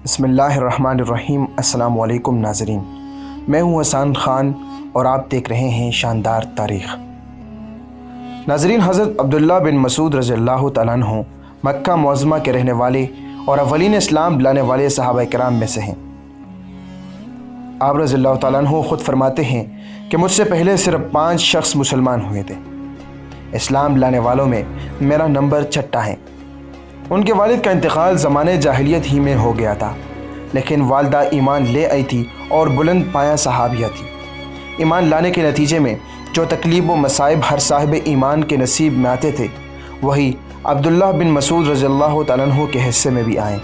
بسم اللہ الرحمن الرحیم۔ السلام علیکم ناظرین، میں ہوں حسان خان اور آپ دیکھ رہے ہیں شاندار تاریخ۔ ناظرین، حضرت عبداللہ بن مسعود رضی اللہ تعالیٰ عنہ مکہ معظمہ کے رہنے والے اور اولین اسلام لانے والے صحابہ کرام میں سے ہیں۔ آپ رضی اللہ تعالیٰ عنہ خود فرماتے ہیں کہ مجھ سے پہلے صرف 5 شخص مسلمان ہوئے تھے، اسلام لانے والوں میں میرا نمبر 6 ہے۔ ان کے والد کا انتقال زمانے جاہلیت ہی میں ہو گیا تھا، لیکن والدہ ایمان لے آئی تھی اور بلند پایہ صحابیہ تھی۔ ایمان لانے کے نتیجے میں جو تکلیف و مصائب ہر صاحب ایمان کے نصیب میں آتے تھے، وہی عبداللہ بن مسعود رضی اللہ تعالیٰ عنہ کے حصے میں بھی آئیں۔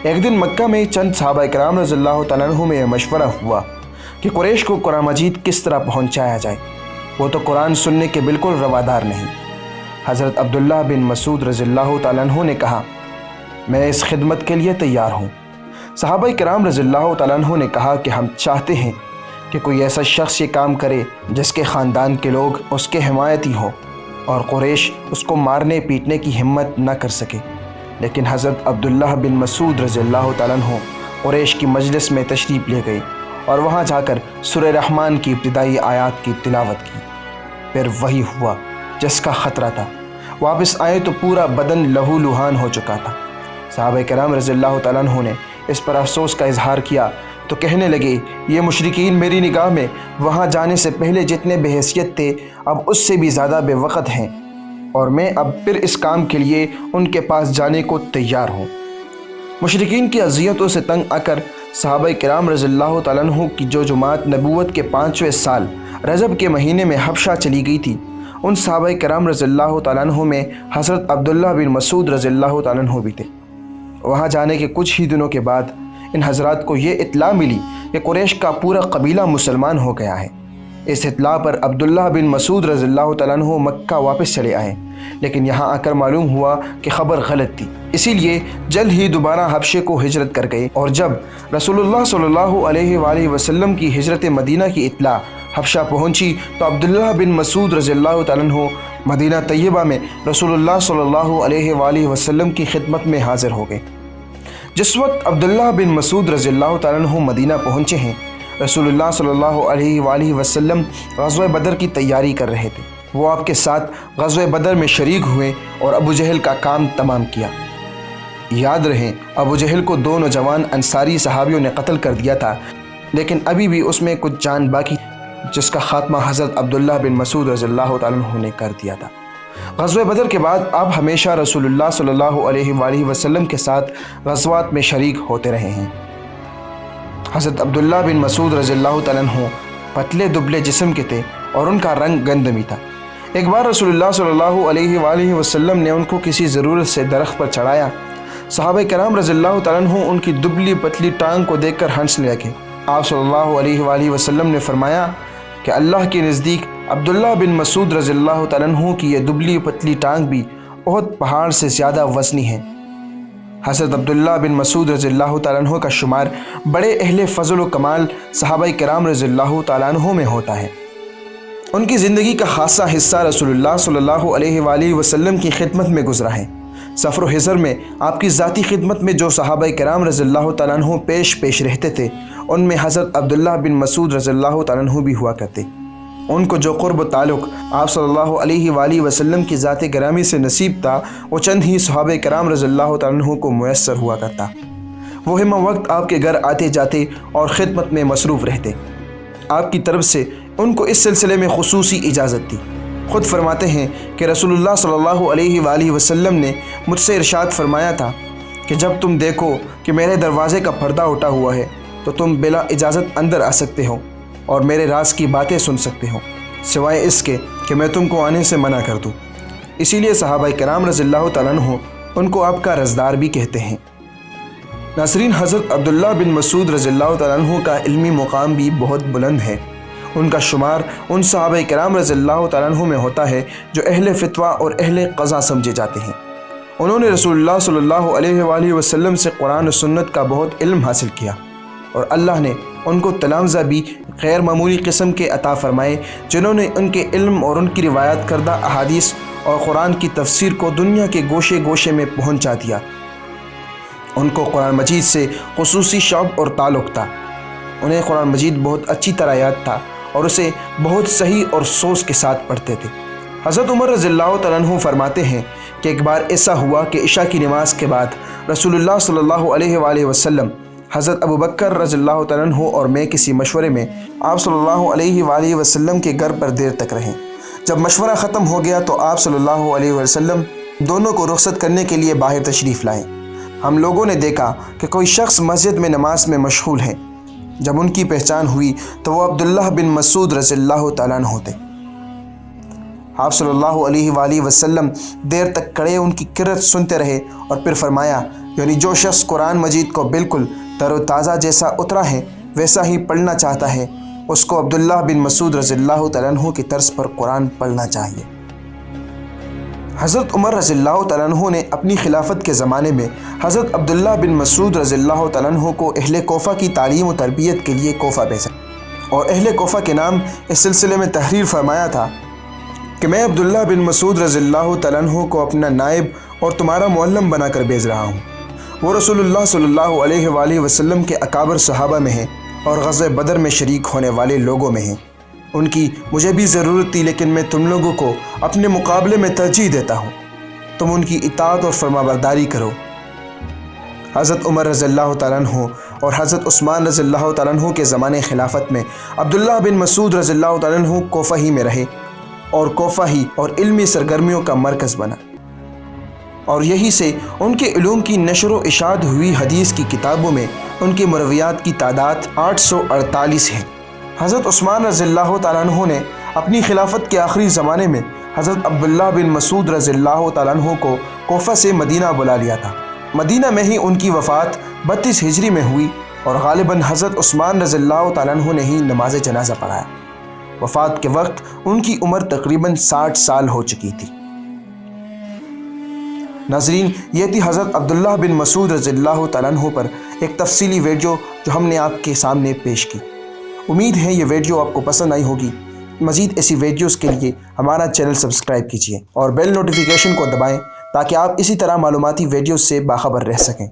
ایک دن مکہ میں چند صحابہ کرام رضی اللہ تعالیٰ عنہ میں مشورہ ہوا کہ قریش کو قرآن مجید کس طرح پہنچایا جائے، وہ تو قرآن سننے کے بالکل روادار نہیں۔ حضرت عبداللہ بن مسعود رضی اللہ تعالیٰ عنہ نے کہا، میں اس خدمت کے لیے تیار ہوں۔ صحابہ کرام رضی اللہ تعالیٰ عنہ نے کہا کہ ہم چاہتے ہیں کہ کوئی ایسا شخص یہ کام کرے جس کے خاندان کے لوگ اس کے حمایتی ہوں اور قریش اس کو مارنے پیٹنے کی ہمت نہ کر سکے۔ لیکن حضرت عبداللہ بن مسعود رضی اللہ تعالیٰ عنہ قریش کی مجلس میں تشریف لے گئے اور وہاں جا کر سورہ رحمان کی ابتدائی آیات کی تلاوت کی۔ پھر وہی ہوا جس کا خطرہ تھا، واپس آئے تو پورا بدن لہو لہان ہو چکا تھا۔ صحابہ کرام رضی اللہ تعالیٰ عنہ نے اس پر افسوس کا اظہار کیا تو کہنے لگے، یہ مشرکین میری نگاہ میں وہاں جانے سے پہلے جتنے بے حیثیت تھے اب اس سے بھی زیادہ بے وقت ہیں، اور میں اب پھر اس کام کے لیے ان کے پاس جانے کو تیار ہوں۔ مشرکین کی اذیتوں سے تنگ آ کر صحابہ کرام رضی اللہ تعالیٰ عنہ کی جو جماعت نبوت کے 5ویں سال رجب کے مہینے میں حبشہ چلی گئی تھی، ان صحابہ کرام رضی اللہ تعالیٰ عنہ میں حضرت عبداللہ بن مسعود رضی اللہ تعالیٰ عنہ بھی تھے۔ وہاں جانے کے کچھ ہی دنوں کے بعد ان حضرات کو یہ اطلاع ملی کہ قریش کا پورا قبیلہ مسلمان ہو گیا ہے۔ اس اطلاع پر عبداللہ بن مسعود رضی اللہ تعالیٰ عنہ مکہ واپس چلے آئے، لیکن یہاں آ کر معلوم ہوا کہ خبر غلط تھی، اسی لیے جلد ہی دوبارہ حبشے کو ہجرت کر گئے۔ اور جب رسول اللہ صلی اللہ علیہ وآلہ وسلم کی ہجرت مدینہ کی اطلاع حبشہ پہنچی تو عبداللہ بن مسعود رضی اللہ تعالیٰ عنہ مدینہ طیبہ میں رسول اللہ صلی اللہ علیہ وآلہ وسلم کی خدمت میں حاضر ہو گئے۔ جس وقت عبداللہ بن مسعود رضی اللہ تعالیٰ عنہ مدینہ پہنچے ہیں، رسول اللہ صلی اللہ علیہ وآلہ وسلم غزوہ بدر کی تیاری کر رہے تھے۔ وہ آپ کے ساتھ غزوہ بدر میں شریک ہوئے اور ابو جہل کا کام تمام کیا۔ یاد رہے، ابو جہل کو 2 نوجوان انصاری صحابیوں نے قتل کر دیا تھا، لیکن ابھی بھی اس میں کچھ جان باقی، جس کا خاتمہ حضرت عبداللہ بن مسعود رضی اللہ تعالیٰ عنہ نے کر دیا تھا۔ غزوہ بدر کے بعد آپ ہمیشہ رسول اللہ صلی اللہ علیہ وآلہ وسلم کے ساتھ غزوات میں شریک ہوتے رہے ہیں۔ حضرت عبداللہ بن مسعود رضی اللہ تعالیٰ عنہ پتلے دبلے جسم کے تھے اور ان کا رنگ گندمی تھا۔ ایک بار رسول اللہ صلی اللہ علیہ وآلہ وسلم نے ان کو کسی ضرورت سے درخت پر چڑھایا۔ صحابہ کرام رضی اللہ تعالیٰ عنہ ان کی دبلی پتلی ٹانگ کو دیکھ کر ہنسنے لگے۔ آپ صلی اللہ علیہ وآلہ وسلم نے فرمایا کہ اللہ کے نزدیک عبداللہ بن مسعود رضی اللہ تعالیٰ عنہ کی یہ دبلی پتلی ٹانگ بھی احد پہاڑ سے زیادہ وزنی ہے۔ حضرت عبداللہ بن مسعود رضی اللہ تعالیٰ عنہ کا شمار بڑے اہل فضل و کمال صحابہ کرام رضی اللہ تعالیٰ عنہ میں ہوتا ہے۔ ان کی زندگی کا خاصہ حصہ رسول اللہ صلی اللہ علیہ وآلہ وسلم کی خدمت میں گزرا ہے۔ سفر و حضر میں آپ کی ذاتی خدمت میں جو صحابہ کرام رضی اللہ تعالیٰ عنہ پیش رہتے تھے، ان میں حضرت عبداللہ بن مسعود رضی اللہ تعالیٰ عنہ بھی ہوا کرتے۔ ان کو جو قرب و تعلق آپ صلی اللہ علیہ وآلہ وسلم کی ذات گرامی سے نصیب تھا، وہ چند ہی صحابہ کرام رضی اللہ تعالیٰ عنہ کو میسر ہوا کرتا۔ وہ ہمہ وقت آپ کے گھر آتے جاتے اور خدمت میں مصروف رہتے۔ آپ کی طرف سے ان کو اس سلسلے میں خصوصی اجازت تھی۔ خود فرماتے ہیں کہ رسول اللہ صلی اللہ علیہ وآلہ وسلم نے مجھ سے ارشاد فرمایا تھا کہ جب تم دیکھو کہ میرے دروازے کا پردہ اٹھا ہوا ہے تو تم بلا اجازت اندر آ سکتے ہو اور میرے راز کی باتیں سن سکتے ہو، سوائے اس کے کہ میں تم کو آنے سے منع کر دوں۔ اسی لیے صحابہ کرام رضی اللہ تعالیٰ عنہ ان کو آپ کا رازدار بھی کہتے ہیں۔ ناظرین، حضرت عبداللہ بن مسعود رضی اللہ تعالیٰ عنہ کا علمی مقام بھی بہت بلند ہے۔ ان کا شمار ان صحابہ کرام رضی اللہ تعالیٰ عنہ میں ہوتا ہے جو اہل فتویٰ اور اہل قضا سمجھے جاتے ہیں۔ انہوں نے رسول اللہ صلی اللہ علیہ وآلہ وسلم سے قرآن و سنت کا بہت علم حاصل کیا، اور اللہ نے ان کو تلامذہ بھی غیر معمولی قسم کے عطا فرمائے، جنہوں نے ان کے علم اور ان کی روایت کردہ احادیث اور قرآن کی تفسیر کو دنیا کے گوشے گوشے میں پہنچا دیا۔ ان کو قرآن مجید سے خصوصی شوق اور تعلق تھا۔ انہیں قرآن مجید بہت اچھی طرح یاد تھا اور اسے بہت صحیح اور سوچ کے ساتھ پڑھتے تھے۔ حضرت عمر رضی اللہ تعالیٰ عنہ فرماتے ہیں کہ ایک بار ایسا ہوا کہ عشاء کی نماز کے بعد رسول اللہ صلی اللہ علیہ وآلہ وسلم، حضرت ابوبکر رضی اللہ تعالیٰ عنہ اور میں کسی مشورے میں آپ صلی اللہ علیہ وآلہ وسلم کے گھر پر دیر تک رہیں۔ جب مشورہ ختم ہو گیا تو آپ صلی اللہ علیہ وسلم دونوں کو رخصت کرنے کے لیے باہر تشریف لائے۔ ہم لوگوں نے دیکھا کہ کوئی شخص مسجد میں نماز میں مشغول ہے۔ جب ان کی پہچان ہوئی تو وہ عبداللہ بن مسعود رضی اللہ تعالیٰ عنہ تھے۔ آپ صلی اللہ علیہ وآلہ وسلم دیر تک کھڑے ان کی قرت سنتے رہے اور پھر فرمایا، یعنی جو شخص قرآن مجید کو بالکل تر و تازہ جیسا اترا ہے ویسا ہی پڑھنا چاہتا ہے، اس کو عبداللہ بن مسعود رضی اللہ تعالیٰ عنہ کی طرز پر قرآن پڑھنا چاہیے۔ حضرت عمر رضی اللہ تعالیٰ عنہ نے اپنی خلافت کے زمانے میں حضرت عبداللہ بن مسعود رضی اللہ تعالیٰ عنہ کو اہل کوفہ کی تعلیم و تربیت کے لیے کوفہ بھیجا، اور اہل کوفہ کے نام اس سلسلے میں تحریر فرمایا تھا کہ میں عبداللہ بن مسعود رضی اللہ تعالیٰ عنہ کو اپنا نائب اور تمہارا معلم بنا کر بھیج رہا ہوں۔ وہ رسول اللہ صلی اللہ علیہ وآلہ وسلم کے اکابر صحابہ میں ہیں اور غزوہ بدر میں شریک ہونے والے لوگوں میں ہیں۔ ان کی مجھے بھی ضرورت تھی، لیکن میں تم لوگوں کو اپنے مقابلے میں ترجیح دیتا ہوں۔ تم ان کی اطاعت اور فرما برداری کرو۔ حضرت عمر رضی اللہ تعالیٰ عنہ اور حضرت عثمان رضی اللہ تعالیٰ عنہ کے زمانے خلافت میں عبداللہ بن مسعود رضی اللہ تعالیٰ عنہ کوفہ ہی میں رہے اور کوفہ ہی اور علمی سرگرمیوں کا مرکز بنا، اور یہی سے ان کے علوم کی نشر و اشاعت ہوئی۔ حدیث کی کتابوں میں ان کے مرویات کی تعداد 848 ہے۔ حضرت عثمان رضی اللہ تعالیٰ عنہ نے اپنی خلافت کے آخری زمانے میں حضرت عبداللہ بن مسعود رضی اللہ تعالیٰ عنہ کو کوفہ سے مدینہ بلا لیا تھا۔ مدینہ میں ہی ان کی وفات 32 ہجری میں ہوئی اور غالباً حضرت عثمان رضی اللہ تعالیٰ عنہ نے ہی نماز جنازہ پڑھایا۔ وفات کے وقت ان کی عمر تقریباً 60 سال ہو چکی تھی۔ ناظرین، یہ تھی حضرت عبداللہ بن مسعود رضی اللہ تعالیٰ عنہ پر ایک تفصیلی ویڈیو جو ہم نے آپ کے سامنے پیش کی۔ امید ہے یہ ویڈیو آپ کو پسند آئی ہوگی۔ مزید ایسی ویڈیوز کے لیے ہمارا چینل سبسکرائب کیجیے اور بیل نوٹیفیکیشن کو دبائیں تاکہ آپ اسی طرح معلوماتی ویڈیوز سے باخبر رہ سکیں۔